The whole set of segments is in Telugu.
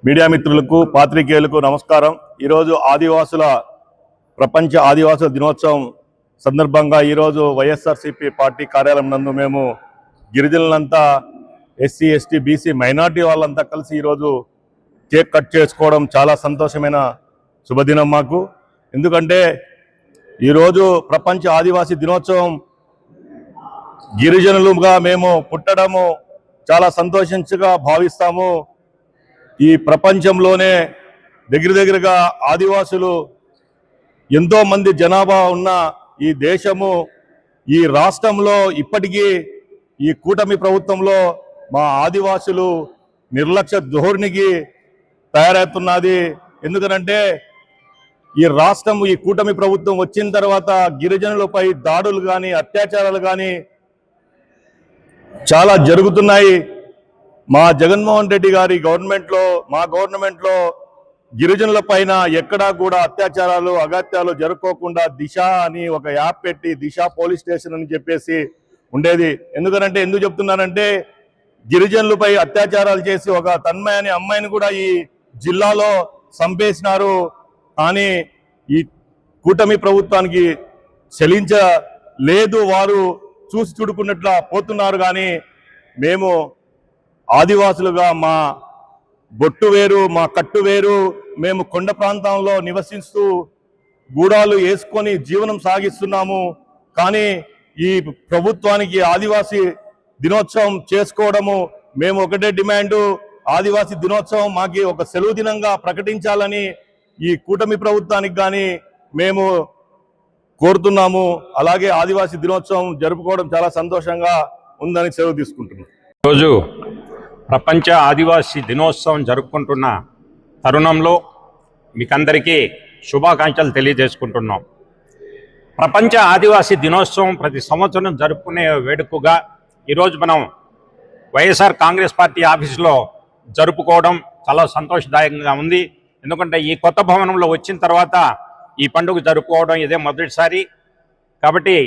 మీడియా మిత్రులకు పాత్రికేయులకు నమస్కారం। ఈరోజు ప్రపంచ ఆదివాసుల దినోత్సవం సందర్భంగా ఈరోజు వైఎస్ఆర్సీపీ పార్టీ కార్యాలయం నందు మేము గిరిజనులంతా ఎస్సీ ఎస్టీ బీసీ మైనార్టీ వాళ్ళంతా కలిసి ఈరోజు కేక్ కట్ చేసుకోవడం చాలా సంతోషమైన శుభదినం మాకు। ఎందుకంటే ఈరోజు ప్రపంచ ఆదివాసీ దినోత్సవం గిరిజనులుగా మేము పుట్టడము చాలా సంతోషంగా భావిస్తాము। ఈ ప్రపంచంలోనే దగ్గరగా ఆదివాసులు ఎంతో మంది జనాభా ఉన్న ఈ దేశము ఈ రాష్ట్రంలో ఇప్పటికీ ఈ కూటమి ప్రభుత్వంలో మా ఆదివాసులు నిర్లక్ష్య ధోరణికి తయారవుతున్నది। ఎందుకంటే ఈ రాష్ట్రం ఈ కూటమి ప్రభుత్వం వచ్చిన తర్వాత గిరిజనులపై దాడులు కానీ అత్యాచారాలు కానీ చాలా జరుగుతున్నాయి। మా జగన్మోహన్ రెడ్డి గారి గవర్నమెంట్లో గిరిజనుల పైన ఎక్కడా కూడా అత్యాచారాలు అగత్యాలు జరుపుకోకుండా దిశ అని ఒక యాప్ పెట్టి దిశ పోలీస్ స్టేషన్ అని చెప్పేసి ఉండేది। ఎందుకు చెప్తున్నానంటే గిరిజనులపై అత్యాచారాలు చేసి ఒక తన్మయ అనే అమ్మాయిని కూడా ఈ జిల్లాలో చంపేసినారు। కానీ ఈ కూటమి ప్రభుత్వానికి చెలించలేదు, వారు చూసి చూడుకున్నట్లా పోతున్నారు। కానీ మేము ఆదివాసులుగా మా బొట్టు వేరు మా కట్టు వేరు, మేము కొండ ప్రాంతంలో నివసిస్తూ గూడాలు వేసుకొని జీవనం సాగిస్తున్నాము। కానీ ఈ ప్రభుత్వానికి ఆదివాసీ దినోత్సవం చేసుకోవడము మేము ఒకటే డిమాండు, ఆదివాసీ దినోత్సవం మాకి ఒక సెలవు దినంగా ప్రకటించాలని ఈ కూటమి ప్రభుత్వానికి కానీ మేము కోరుతున్నాము। అలాగే ఆదివాసీ దినోత్సవం జరుపుకోవడం చాలా సంతోషంగా ఉందని సెలవు తీసుకుంటున్నాం। రోజు ప్రపంచ ఆదివాసీ దినోత్సవం జరుపుకుంటున్న తరుణంలో మీకందరికీ శుభాకాంక్షలు తెలియజేసుకుంటున్నాం। ప్రపంచ ఆదివాసీ దినోత్సవం ప్రతి సంవత్సరం జరుపుకునే వేడుకగా ఈరోజు మనం వైఎస్ఆర్ కాంగ్రెస్ పార్టీ ఆఫీసులో జరుపుకోవడం చాలా సంతోషదాయకంగా ఉంది। ఎందుకంటే ఈ కొత్త భవనంలో వచ్చిన తర్వాత ఈ పండుగ జరుపుకోవడం ఇదే మొదటిసారి కాబట్టి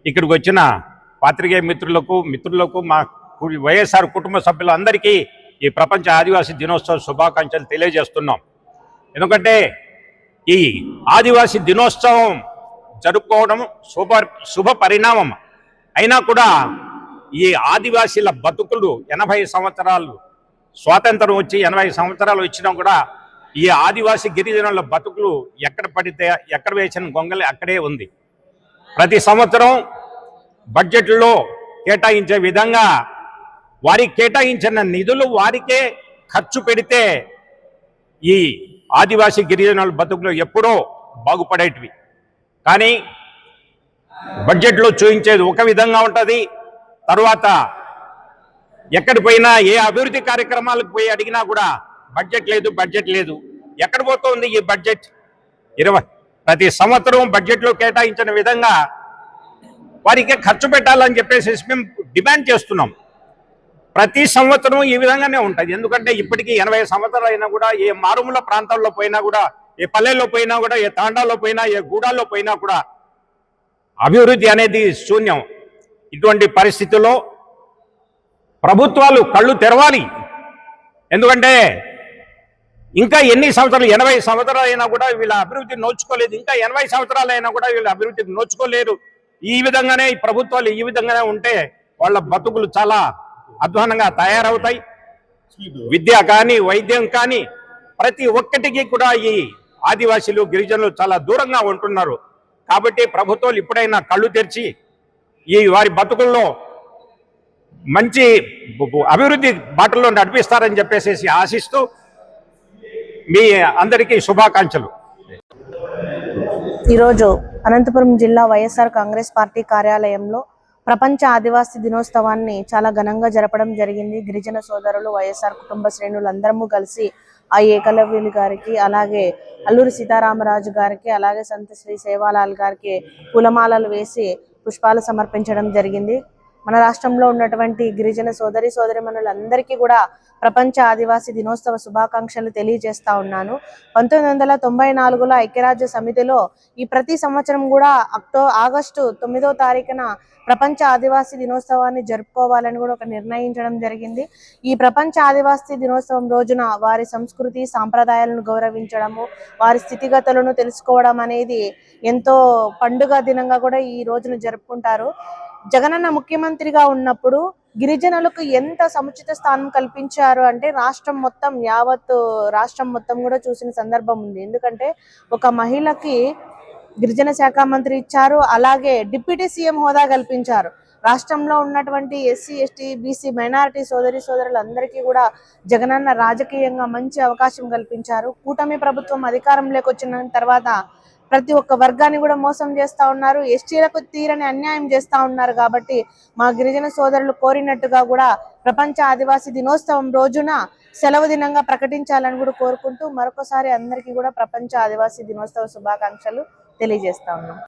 ఇక్కడికి వచ్చిన పాత్రికేయ మిత్రులకు మా వైఎస్ఆర్ కుటుంబ సభ్యులందరికీ ఈ ప్రపంచ ఆదివాసీ దినోత్సవ శుభాకాంక్షలు తెలియజేస్తున్నాం। ఎందుకంటే ఈ ఆదివాసీ దినోత్సవం జరుపుకోవడం శుభ పరిణామం అయినా కూడా ఈ ఆదివాసీల బతుకులు 80 సంవత్సరాలు స్వాతంత్రం వచ్చి 80 సంవత్సరాలు వచ్చినా కూడా ఈ ఆదివాసీ గిరిజనుల బతుకులు ఎక్కడ వేసిన గొంగలి అక్కడే ఉంది। ప్రతి సంవత్సరం బడ్జెట్లో కేటాయించే విధంగా వారికి కేటాయించిన నిధులు వారికే ఖర్చు పెడితే ఈ ఆదివాసీ గిరిజనుల బతుకులు ఎప్పుడో బాగుపడేటివి। కానీ బడ్జెట్లో చూపించేది ఒక విధంగా ఉంటుంది, తర్వాత ఎక్కడి పోయినా ఏ అభివృద్ధి కార్యక్రమాలకు పోయి అడిగినా కూడా బడ్జెట్ లేదు। ఎక్కడ పోతుంది ఈ బడ్జెట్? ప్రతి సంవత్సరం బడ్జెట్లో కేటాయించిన విధంగా వారికి ఖర్చు పెట్టాలని చెప్పేసి మేము డిమాండ్ చేస్తున్నాం। ప్రతి సంవత్సరం ఈ విధంగానే ఉంటుంది। ఎందుకంటే ఇప్పటికీ 80 సంవత్సరాలు అయినా కూడా ఏ మారుమూల ప్రాంతాల్లో పోయినా కూడా, ఏ పల్లెల్లో పోయినా కూడా, ఏ తాండాల్లో పోయినా, ఏ గూడాల్లో పోయినా కూడా అభివృద్ధి అనేది శూన్యం। ఇటువంటి పరిస్థితుల్లో ప్రభుత్వాలు కళ్ళు తెరవాలి। ఎందుకంటే ఇంకా ఎన్ని సంవత్సరాలు 80 సంవత్సరాలు అయినా కూడా వీళ్ళ అభివృద్ధి నోచుకోలేదు, ఇంకా 80 సంవత్సరాలు అయినా కూడా వీళ్ళ అభివృద్ధిని నోచుకోలేరు। ఈ విధంగానే ఈ ప్రభుత్వాలు ఈ విధంగానే ఉంటే వాళ్ళ బతుకులు చాలా అధ్వానంగా తయారవుతాయి। విద్య కానీ వైద్యం కానీ ప్రతి ఒక్కటికి కూడా ఈ ఆదివాసీలు గిరిజనులు చాలా దూరంగా ఉంటున్నారు। కాబట్టి ప్రభుత్వాలు ఇప్పుడైనా కళ్ళు తెరిచి ఈ వారి బతుకుల్లో మంచి అభివృద్ధి బాటల్లో నడిపిస్తారని చెప్పేసి ఆశిస్తూ మీ అందరికీ శుభాకాంక్షలు। ఈరోజు అనంతపురం జిల్లా వైఎస్ఆర్ కాంగ్రెస్ పార్టీ కార్యాలయంలో ప్రపంచ ఆదివాసీ దినోత్సవాన్ని చాలా ఘనంగా జరపడం జరిగింది। గిరిజన సోదరులు వైఎస్ఆర్ కుటుంబ శ్రేణులందరము కలిసి ఆ ఏకలవ్యులు గారికి, అలాగే అల్లూరి సీతారామరాజు గారికి, అలాగే సంత శ్రీ సేవాలాల్ గారికి పూలమాలలు వేసి పుష్పాలు సమర్పించడం జరిగింది। మన రాష్ట్రంలో ఉన్నటువంటి గిరిజన సోదరిమణులందరికీ కూడా ప్రపంచ ఆదివాసీ దినోత్సవ శుభాకాంక్షలు తెలియజేస్తా ఉన్నాను. 1994లో ఐక్యరాజ్య సమితిలో ఈ ప్రతి సంవత్సరం కూడా ఆగస్టు 9వ తారీఖున ప్రపంచ ఆదివాసీ దినోత్సవాన్ని జరుపుకోవాలని కూడా ఒక నిర్ణయించడం జరిగింది. ఈ ప్రపంచ ఆదివాసీ దినోత్సవం రోజున వారి సంస్కృతి సాంప్రదాయాలను గౌరవించడము, వారి స్థితిగతులను తెలుసుకోవడం అనేది ఎంతో పండుగ దినంగా కూడా ఈ రోజును జరుపుకుంటారు. జగనన్న ముఖ్యమంత్రిగా ఉన్నప్పుడు గిరిజనులకు ఎంత సముచిత స్థానం కల్పించారు అంటే యావత్ రాష్ట్రం మొత్తం కూడా చూసిన సందర్భం ఉంది. ఎందుకంటే ఒక మహిళకి గిరిజన శాఖ మంత్రి ఇచ్చారు, అలాగే డిప్యూటీ సీఎం హోదా కల్పించారు. రాష్ట్రంలో ఉన్నటువంటి ఎస్సీ, ఎస్టీ, బీసీ, మైనారిటీ సోదరులందరికీ కూడా జగనన్న రాజకీయంగా మంచి అవకాశం కల్పించారు. కూటమి ప్రభుత్వం అధికారంలోకి వచ్చిన తర్వాత ప్రతి ఒక్క వర్గాన్ని కూడా మోసం చేస్తా ఉన్నారు, ఎస్టీలకు తీరని అన్యాయం చేస్తా ఉన్నారు. కాబట్టి మా గిరిజన సోదరులు కోరినట్టుగా కూడా ప్రపంచ ఆదివాసీ దినోత్సవం రోజున సెలవు దినంగా ప్రకటించాలని కూడా కోరుకుంటూ మరొకసారి అందరికీ కూడా ప్రపంచ ఆదివాసీ దినోత్సవ శుభాకాంక్షలు తెలియజేస్తా ఉన్నాం.